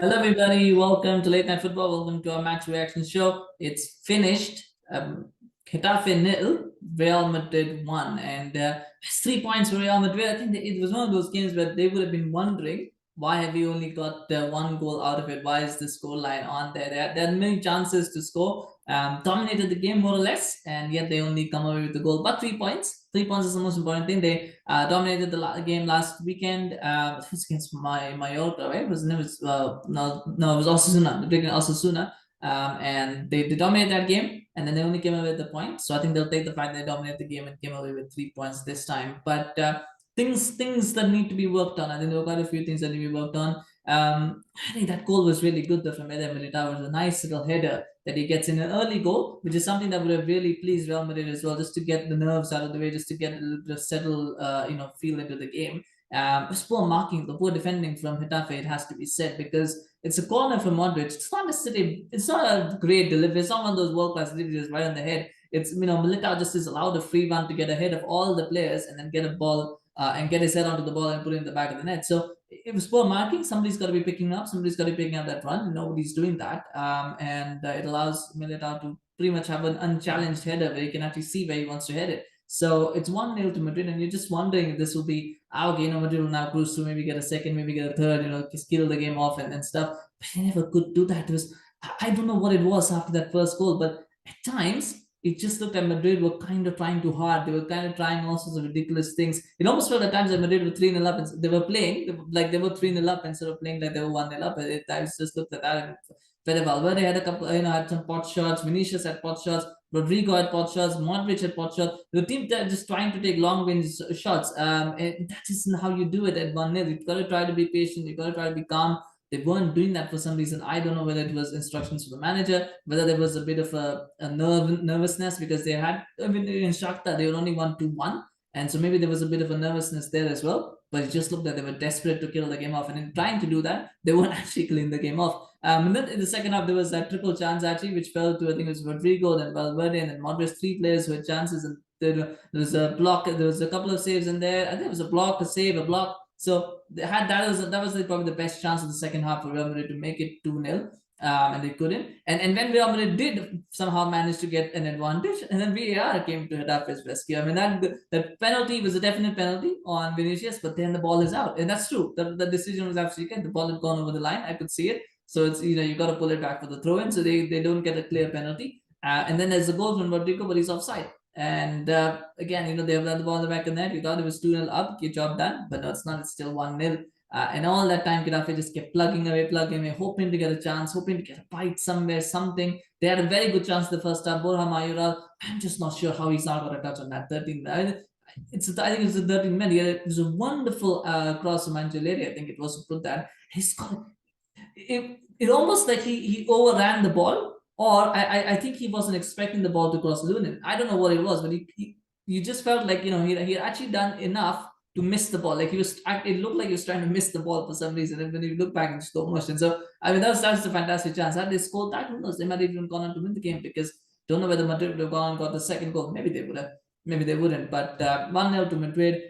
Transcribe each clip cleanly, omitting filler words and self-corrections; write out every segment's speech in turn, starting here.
Hello, everybody. Welcome to Late Night Football. Welcome to our match reaction show. It's finished. Getafe nil, Real Madrid 1, and it's 3 points for Real Madrid. I think it was one of those games where they would have been wondering why have we only got one goal out of it? Why is the score line on there? There had many chances to score. Dominated the game more or less, and yet they only come away with the goal. But 3 points. 3 points is the most important thing. They dominated the game last weekend. It was against Mallorca, right? No, it was Osasuna. They're taking Osasuna, and they dominated that game, and then they only came away with the point. So I think they'll take the fact they dominated the game and came away with 3 points this time. But things that need to be worked on. I think there were quite a few things that need to be worked on. I think that goal was really good though from Eder Militao. It was a nice little header that he gets in an early goal, which is something that would have really pleased Real Madrid as well, just to get the nerves out of the way, just to get a little bit of settle, feel into the game. It's poor marking, the poor defending from Getafe, it has to be said, because it's a corner from Modric. It's not necessarily, it's not a great delivery. It's not one of those world class deliveries right on the head. It's Militao just is allowed a free run to get ahead of all the players and then get a ball and get his head onto the ball and put it in the back of the net. So it was poor marking. Somebody's got to be picking up. Somebody's got to be picking up that run. Nobody's doing that, and it allows Militao to pretty much have an unchallenged header where he can actually see where he wants to head it. So it's 1-0 to Madrid, and you're just wondering if this will be okay. Madrid will now cruise through, maybe get a second, maybe get a third. Just kill the game off and stuff. But he never could do that. It was I don't know what it was after that first goal, but at times it just looked like Madrid were kind of trying too hard. They were kind of trying all sorts of ridiculous things. It almost felt at times that Madrid were 3-0 up. And they were playing like they were 3-0 up instead of playing like they were 1-0 up. At times just looked at that. And Valverde had a couple, had some pot shots. Vinicius had pot shots. Rodrygo had pot shots. Modric had pot shots. The team just trying to take long range shots. And that isn't how you do it at 1-0. You've got to try to be patient. You've got to try to be calm. They weren't doing that for some reason. I don't know whether it was instructions from the manager, whether there was a bit of a nervousness because they had, I mean, in Shakhtar, they were only 1-1. And so maybe there was a bit of a nervousness there as well. But it just looked like they were desperate to kill the game off. And in trying to do that, they weren't actually killing the game off. And then in the second half, there was that triple chance actually, which fell to, I think it was Rodrygo, then Valverde, and then Modric, three players who had chances. And there was a block, there was a couple of saves in there. I think it was a block, a save, a block. So they had that was probably the best chance of the second half for Real Madrid to make it 2-0. And they couldn't. And when Real Madrid did somehow manage to get an advantage, and then VAR came to Getafe's rescue. I mean, that penalty was a definite penalty on Vinicius, but then the ball is out. And that's true. The decision was absolutely good. The ball had gone over the line. I could see it. So it's, you got to pull it back for the throw in. So they don't get a clear penalty. And then there's a goal from Rodrygo, but he's offside. And again, they have done the ball in the back of the net. You thought it was 2-0 up, your job done, but no, it's not. It's still 1-0. And all that time, Getafe just kept plugging away, hoping to get a chance, hoping to get a bite somewhere, something. They had a very good chance the first time. Mayoral, I'm just not sure how he's not got a touch on that 13. I think it's a 13 minute. It was a wonderful cross from Ancelotti. I think it was to put that. He's got it almost like he overran the ball, or I think he wasn't expecting the ball to cross Lunin. I don't know what it was, but you just felt like he had actually done enough to miss the ball. Like it looked like he was trying to miss the ball for some reason. And when you look back in slow motion, so I mean that's a fantastic chance. Had they scored that, who knows? They might have even gone on to win the game, because don't know whether Madrid would have gone and got the second goal. Maybe they would have, maybe they wouldn't. But 1-0 to Madrid.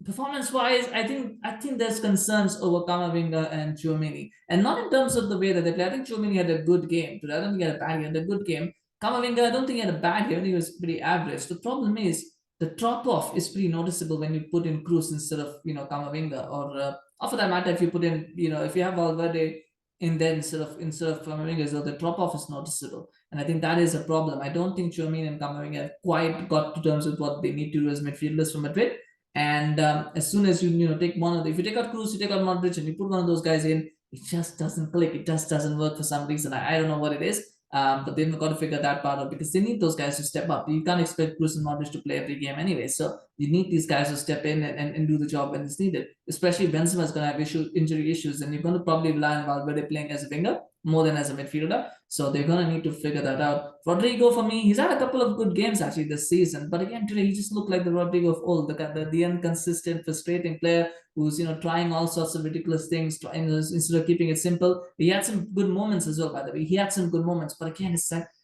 Performance-wise, I think there's concerns over Camavinga and Tchouameni, and not in terms of the way that they play. I think Tchouameni had a good game today. I don't think he had a bad game. He had a good game. Camavinga, I don't think he had a bad game. I think he was pretty average. The problem is the drop-off is pretty noticeable when you put in Kroos instead of Camavinga, or for that matter, if you put in if you have Valverde in there instead of Camavinga, so the drop-off is noticeable, and I think that is a problem. I don't think Tchouameni and Camavinga have quite got to terms with what they need to do as midfielders for Madrid. And as soon as you take one of if you take out Kroos, you take out Modric, and you put one of those guys in, it just doesn't click. It just doesn't work for some reason. I don't know what it is. But they've got to figure that part out, because they need those guys to step up. You can't expect Kroos and Modric to play every game anyway. So you need these guys to step in and do the job when it's needed. Especially Benzema is going to have injury issues, and you're going to probably rely on Valverde playing as a winger more than as a midfielder. So they're going to need to figure that out. Rodrygo, for me, he's had a couple of good games actually this season. But again, today he just looked like the Rodrygo of old, the inconsistent, frustrating player who's trying all sorts of ridiculous things, instead of keeping it simple. He had some good moments as well, by the way. He had some good moments, but again,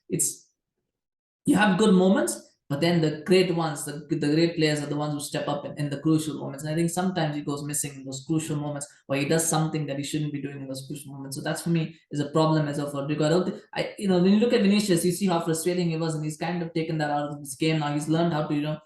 it's you have good moments, But then the great ones, the great players are the ones who step up in the crucial moments. And I think sometimes he goes missing in those crucial moments, or he does something that he shouldn't be doing in those crucial moments. So that's for me is a problem as of Rodrygo. I don't think, when you look at Vinicius, you see how frustrating he was, and he's kind of taken that out of his game now. He's learned how to,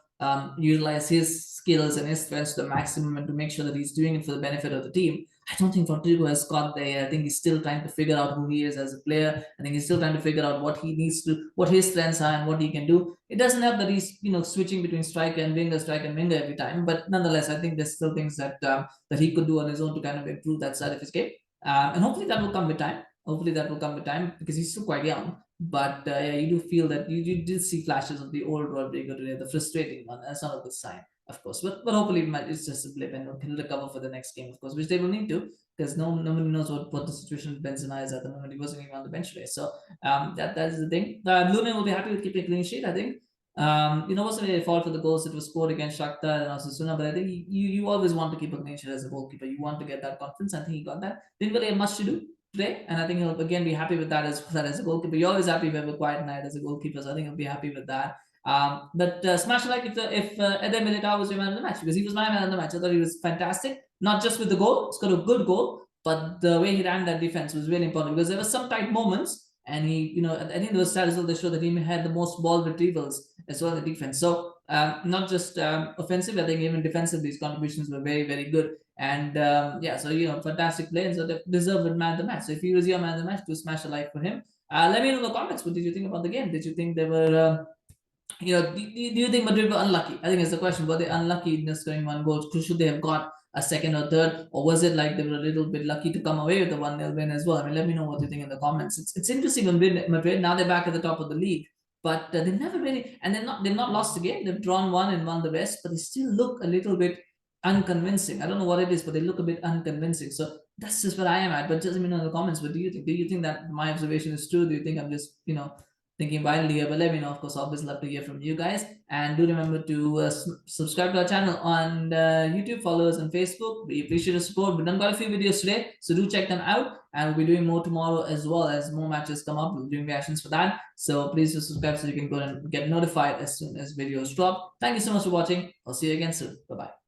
utilize his skills and his strengths to the maximum and to make sure that he's doing it for the benefit of the team. I don't think Rodrygo has got there. I think he's still trying to figure out who he is as a player. I think he's still trying to figure out what he needs to, what his strengths are, and what he can do. It doesn't help that he's switching between striker and winger every time. But nonetheless, I think there's still things that he could do on his own to kind of improve that side of his game. And hopefully that will come with time. Hopefully that will come with time because he's still quite young. But yeah, you do feel that you did see flashes of the old Rodrygo today, the frustrating one. That's not a good sign, of course. But hopefully it's just a blip and he'll recover for the next game, of course, which they will need to because nobody knows what the situation with Benzema is at the moment. He wasn't even on the bench today. So that is the thing. Lunin will be happy with keeping a clean sheet, I think. Wasn't really a fault for the goals that was scored against Shakhtar and Osasuna, but I think you always want to keep a clean sheet as a goalkeeper. You want to get that confidence. I think he got that. Didn't really have much to do today, and I think he'll again be happy with that as a goalkeeper. You're always happy if you have a quiet night as a goalkeeper, so I think he'll be happy with that. But smash like if Eder Militao was your man of the match, because he was my man of the match. I thought he was fantastic, not just with the goal, it's got a good goal, but the way he ran that defense was really important because there were some tight moments. And I think those stats will show that he had the most ball retrievals as well in the defense. So not just offensive, I think even defensively, his contributions were very, very good. And fantastic play, and so they deserve a man of the match. So if he was your man of the match, to smash a like for him. Let me know in the comments. What did you think about the game? Did you think they were, do you think Madrid were unlucky? I think it's the question. Were they unlucky in just scoring one goal? Should they have got a second or third? Or was it like they were a little bit lucky to come away with the 1-0 win as well? I mean, let me know what you think in the comments. It's interesting on Madrid. Now they're back at the top of the league. But they've never really, and they've not lost the game. They've drawn one and won the rest, but they still look a little bit unconvincing. I don't know what it is, but they look a bit unconvincing. So that's just where I am at. But just let me know in the comments. What do you think? Do you think that my observation is true? Do you think I'm just thinking wildly here? But let me know. Of course, always love to hear from you guys. And do remember to subscribe to our channel on YouTube, follow us on Facebook. We appreciate your support. We've done quite a few videos today, so do check them out. And we'll be doing more tomorrow as well as more matches come up. We'll be doing reactions for that. So please do subscribe so you can go and get notified as soon as videos drop. Thank you so much for watching. I'll see you again soon. Bye-bye.